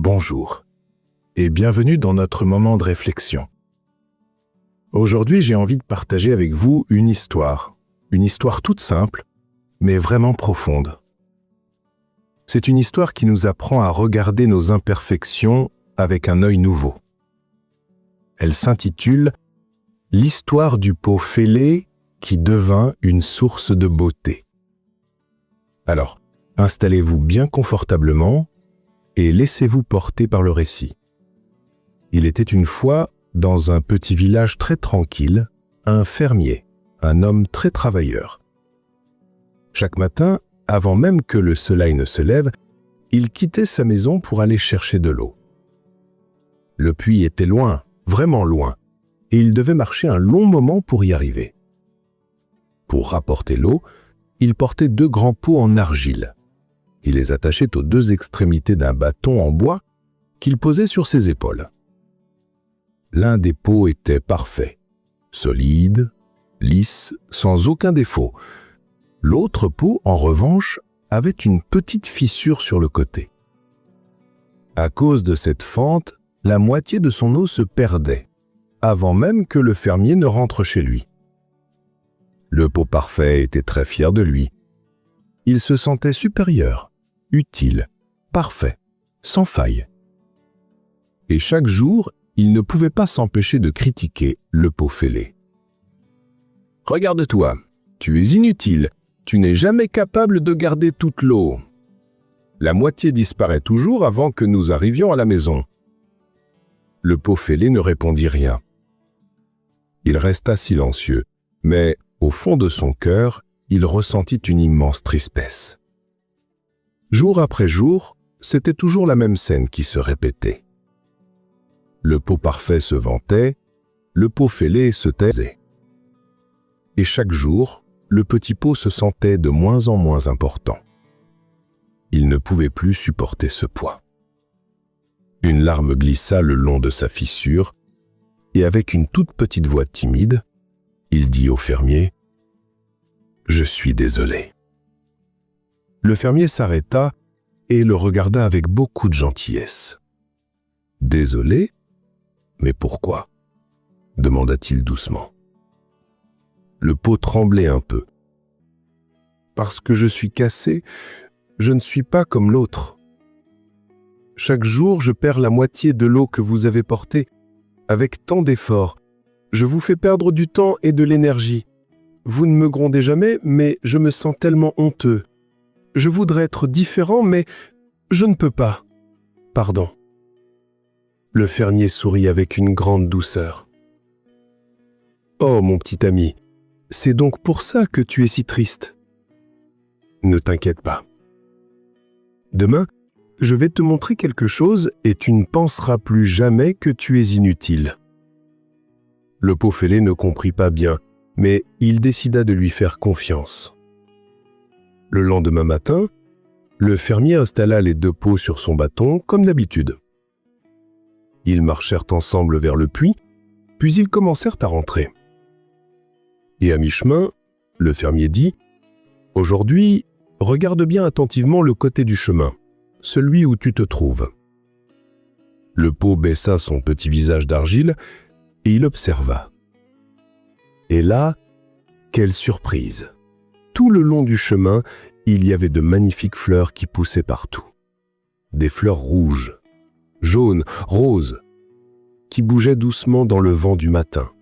Bonjour et bienvenue dans notre moment de réflexion. Aujourd'hui, j'ai envie de partager avec vous une histoire toute simple, mais vraiment profonde. C'est une histoire qui nous apprend à regarder nos imperfections avec un œil nouveau. Elle s'intitule « L'histoire du pot fêlé qui devint une source de beauté ». Alors, installez-vous bien confortablement et laissez-vous porter par le récit. Il était une fois, dans un petit village très tranquille, un fermier, un homme très travailleur. Chaque matin, avant même que le soleil ne se lève, il quittait sa maison pour aller chercher de l'eau. Le puits était loin, vraiment loin, et il devait marcher un long moment pour y arriver. Pour rapporter l'eau, il portait 2 grands pots en argile. Il les attachait aux 2 extrémités d'un bâton en bois qu'il posait sur ses épaules. L'un des pots était parfait, solide, lisse, sans aucun défaut. L'autre pot, en revanche, avait une petite fissure sur le côté. À cause de cette fente, la moitié de son eau se perdait, avant même que le fermier ne rentre chez lui. Le pot parfait était très fier de lui. Il se sentait supérieur, utile, parfait, sans faille. Et chaque jour, il ne pouvait pas s'empêcher de critiquer le pot fêlé. « Regarde-toi, tu es inutile, tu n'es jamais capable de garder toute l'eau. La moitié disparaît toujours avant que nous arrivions à la maison. » Le pot fêlé ne répondit rien. Il resta silencieux, mais au fond de son cœur, il ressentit une immense tristesse. Jour après jour, c'était toujours la même scène qui se répétait. Le pot parfait se vantait, le pot fêlé se taisait. Et chaque jour, le petit pot se sentait de moins en moins important. Il ne pouvait plus supporter ce poids. Une larme glissa le long de sa fissure, et avec une toute petite voix timide, il dit au fermier « Je suis désolé ». Le fermier s'arrêta et le regarda avec beaucoup de gentillesse. « Désolé ? Mais pourquoi ?» demanda-t-il doucement. Le pot tremblait un peu. « Parce que je suis cassé, je ne suis pas comme l'autre. Chaque jour, je perds la moitié de l'eau que vous avez portée. Avec tant d'efforts, je vous fais perdre du temps et de l'énergie. Vous ne me grondez jamais, mais je me sens tellement honteux. Je voudrais être différent, mais je ne peux pas. Pardon. » Le fermier sourit avec une grande douceur. « Oh, mon petit ami, c'est donc pour ça que tu es si triste. Ne t'inquiète pas. Demain, je vais te montrer quelque chose et tu ne penseras plus jamais que tu es inutile. » Le pot fêlé ne comprit pas bien, mais il décida de lui faire confiance. Le lendemain matin, le fermier installa les 2 pots sur son bâton comme d'habitude. Ils marchèrent ensemble vers le puits, puis ils commencèrent à rentrer. Et à mi-chemin, le fermier dit « Aujourd'hui, regarde bien attentivement le côté du chemin, celui où tu te trouves. » Le pot baissa son petit visage d'argile et il observa. Et là, quelle surprise! Tout le long du chemin, il y avait de magnifiques fleurs qui poussaient partout. Des fleurs rouges, jaunes, roses, qui bougeaient doucement dans le vent du matin.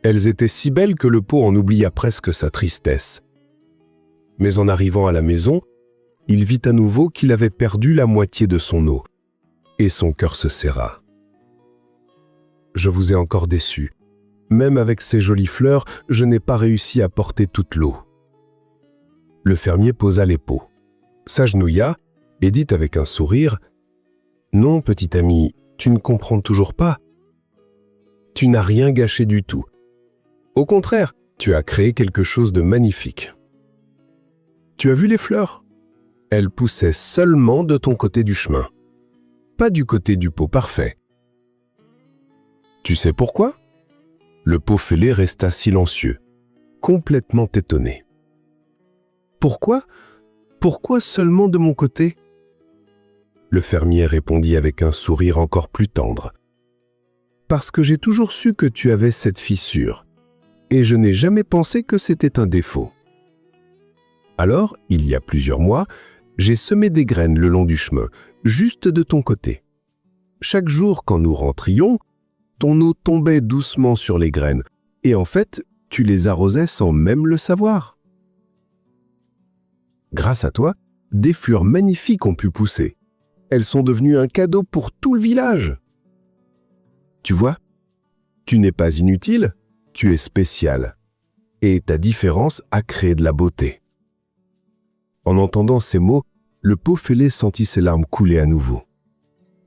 Elles étaient si belles que le pot en oublia presque sa tristesse. Mais en arrivant à la maison, il vit à nouveau qu'il avait perdu la moitié de son eau, et son cœur se serra. « Je vous ai encore déçu. Même avec ces jolies fleurs, je n'ai pas réussi à porter toute l'eau. » Le fermier posa les pots, s'agenouilla et dit avec un sourire « Non, petit ami, tu ne comprends toujours pas. Tu n'as rien gâché du tout. Au contraire, tu as créé quelque chose de magnifique. Tu as vu les fleurs? Elles poussaient seulement de ton côté du chemin, pas du côté du pot parfait. Tu sais pourquoi? » Le pot fêlé resta silencieux, complètement étonné. « Pourquoi? Pourquoi seulement de mon côté ?» Le fermier répondit avec un sourire encore plus tendre. « Parce que j'ai toujours su que tu avais cette fissure, et je n'ai jamais pensé que c'était un défaut. Alors, il y a plusieurs mois, j'ai semé des graines le long du chemin, juste de ton côté. Chaque jour, quand nous rentrions, ton eau tombait doucement sur les graines, et en fait, tu les arrosais sans même le savoir. Grâce à toi, des fleurs magnifiques ont pu pousser. Elles sont devenues un cadeau pour tout le village. Tu vois, tu n'es pas inutile, tu es spécial, et ta différence a créé de la beauté. » En entendant ces mots, le pot fêlé sentit ses larmes couler à nouveau.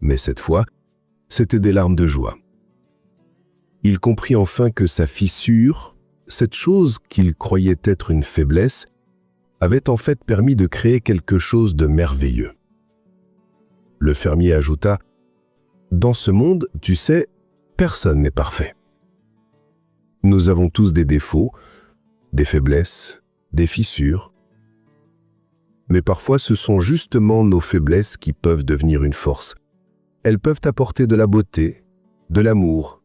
Mais cette fois, c'étaient des larmes de joie. Il comprit enfin que sa fissure, cette chose qu'il croyait être une faiblesse, avait en fait permis de créer quelque chose de merveilleux. Le fermier ajouta : « Dans ce monde, tu sais, personne n'est parfait. Nous avons tous des défauts, des faiblesses, des fissures. Mais parfois, ce sont justement nos faiblesses qui peuvent devenir une force. Elles peuvent apporter de la beauté, de l'amour,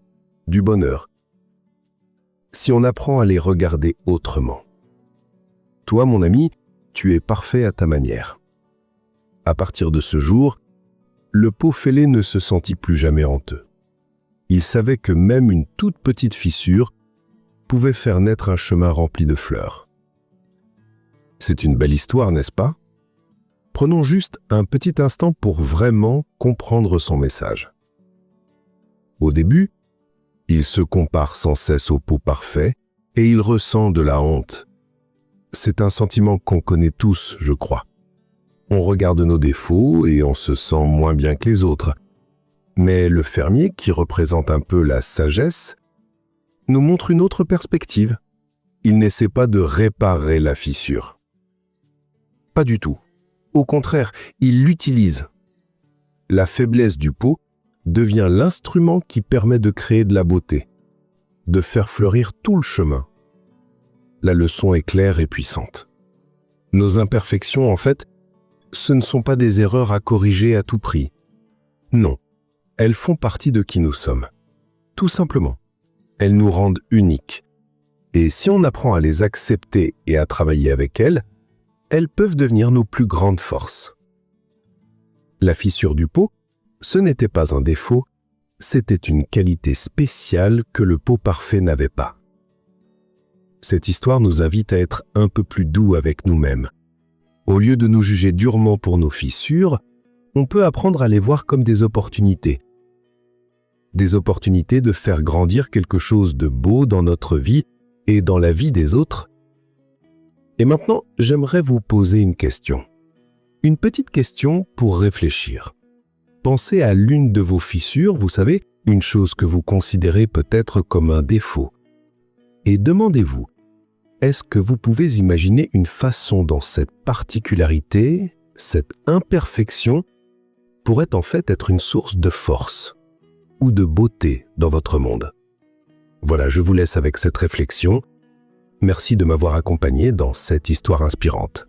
du bonheur, si on apprend à les regarder autrement. Toi, mon ami, tu es parfait à ta manière. » À partir de ce jour, le pot fêlé ne se sentit plus jamais honteux. Il savait que même une toute petite fissure pouvait faire naître un chemin rempli de fleurs. C'est une belle histoire, n'est-ce pas? Prenons juste un petit instant pour vraiment comprendre son message. Au début, il se compare sans cesse au pot parfait et il ressent de la honte. C'est un sentiment qu'on connaît tous, je crois. On regarde nos défauts et on se sent moins bien que les autres. Mais le fermier, qui représente un peu la sagesse, nous montre une autre perspective. Il n'essaie pas de réparer la fissure. Pas du tout. Au contraire, il l'utilise. La faiblesse du pot devient l'instrument qui permet de créer de la beauté, de faire fleurir tout le chemin. La leçon est claire et puissante. Nos imperfections, en fait, ce ne sont pas des erreurs à corriger à tout prix. Non, elles font partie de qui nous sommes. Tout simplement. Elles nous rendent uniques. Et si on apprend à les accepter et à travailler avec elles peuvent devenir nos plus grandes forces. La fissure du pot, ce n'était pas un défaut, c'était une qualité spéciale que le pot parfait n'avait pas. Cette histoire nous invite à être un peu plus doux avec nous-mêmes. Au lieu de nous juger durement pour nos fissures, on peut apprendre à les voir comme des opportunités. Des opportunités de faire grandir quelque chose de beau dans notre vie et dans la vie des autres. Et maintenant, j'aimerais vous poser une question. Une petite question pour réfléchir. Pensez à l'une de vos fissures, vous savez, une chose que vous considérez peut-être comme un défaut. Et demandez-vous, est-ce que vous pouvez imaginer une façon dont cette particularité, cette imperfection, pourrait en fait être une source de force ou de beauté dans votre monde? Voilà, je vous laisse avec cette réflexion. Merci de m'avoir accompagné dans cette histoire inspirante.